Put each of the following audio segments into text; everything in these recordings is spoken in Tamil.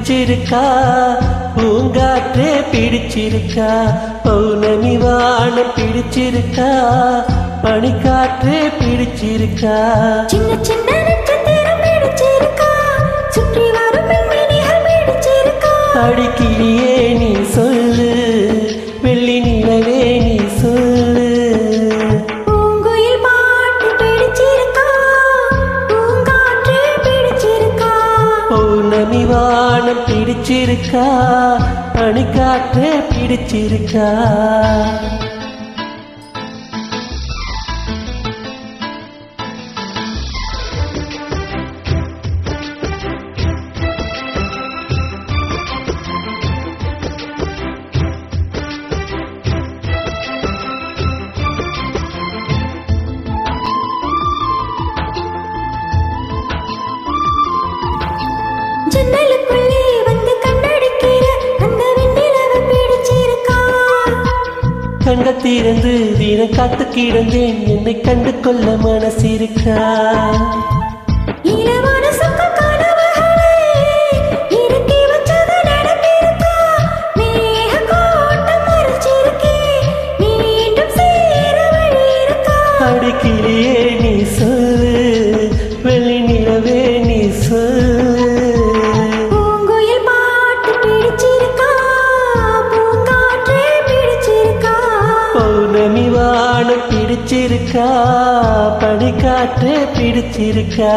பிடிச்சிருக்கா பூங்காற்றே பிடிச்சிருக்கா பௌர்ணமி வானம் பிடிச்சிருக்கா பனிக்காற்றே பிடிச்சிருக்கா சின்ன சின்ன நட்சத்திரம் பிடிச்சிருக்கா சுற்றி வரும் மின்மினிகள் பிடிச்சிருக்கா அடிக்கிளியே நீ சொல்லு வெள்ளி நிலவே நீ சொல்லு பூங்குயில் பாட்டு பிடிச்சிருக்கா பூங்காற்றே பிடிச்சிருக்கா பௌர்ணமி வானம் பிடிச்சிருக்கா பனிக்காற்றே பிடிச்சிருக்கா ஜன்னலுக்குள்ளே வந்து கண்ணடிக்கிற அந்த வெண்ணிலவை பிடிச்சிருக்கா கண்கள் திறந்து தினம் காத்து கிடந்தேன் என்னை கண்டு கொள்ள மனசிருக்கா இளமான சொக்க கனவுகளை இறுக்கி வச்சது நடப்பிருக்கா மேக கோட்டம் மறைச்சிருக்கே மீண்டும் சேர வழி இருக்கா அடிக்கிளியே நீ சொல்லு வெள்ளி நிலவே நீ சொல்லு பூங்குயில் பாட்டு பிடிச்சிருக்கா பூங்காற்றே பிடிச்சிருக்கா பௌர்ணமி வானம் பிடிச்சிருக்கா பனிக்காற்றே பிடிச்சிருக்கா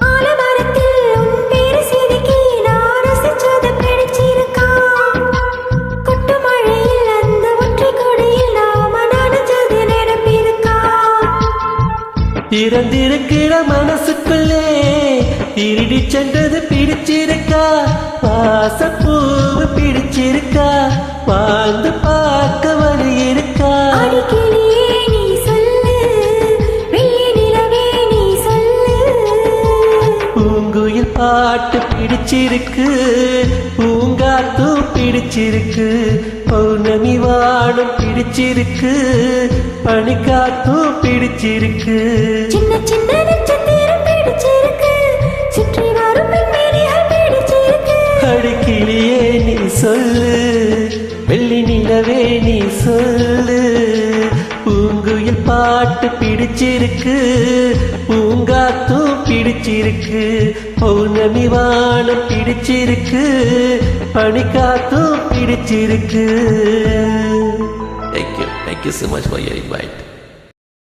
ஆலமரத்தில் உன் பேரு செதுக்கி நான் ரசிச்சது பிடிச்சிருக்கா கொட்டு மழையில் அந்த ஒற்றை கொடியில் நாம நனைஞ்சது நினைப்பிருக்கா திறந்திருக்கிற மனசுக்குள்ளே திருடி சென்றது பிடிச்சிருக்கா வாசப்பூவு பிடிச்சிருக்கா வாழ்ந்து பார்க்க வழி இருக்கா அடிக்கிளியே நீ சொல்லு வெள்ளி நிலவே நீ சொல்லு பூங்குயில் பாட்டு பிடிச்சிருக்கு பூங்காத்தும் பிடிச்சிருக்கு பௌர்ணமி வானம் பிடிச்சிருக்கு பனிக்காத்தும் பிடிச்சிருக்கு சின்ன சின்ன நட்சத்திரம் பிடிச்சிருக்கு சுற்றி வரும் மின்மினிகள் பிடிச்சிருக்கு அடிக்கிளியே நீ சொல்லு வெள்ளி நிலவே நீ சொல்லு பூங்குயில் பாட்டு பிடிச்சிருக்கு பூங்காத்தும் பிடிச்சிருக்கு பௌர்ணமி வானம் பிடிச்சிருக்கு பனிக்காத்தும் பிடிச்சிருக்கு. Thank you so much for your invite.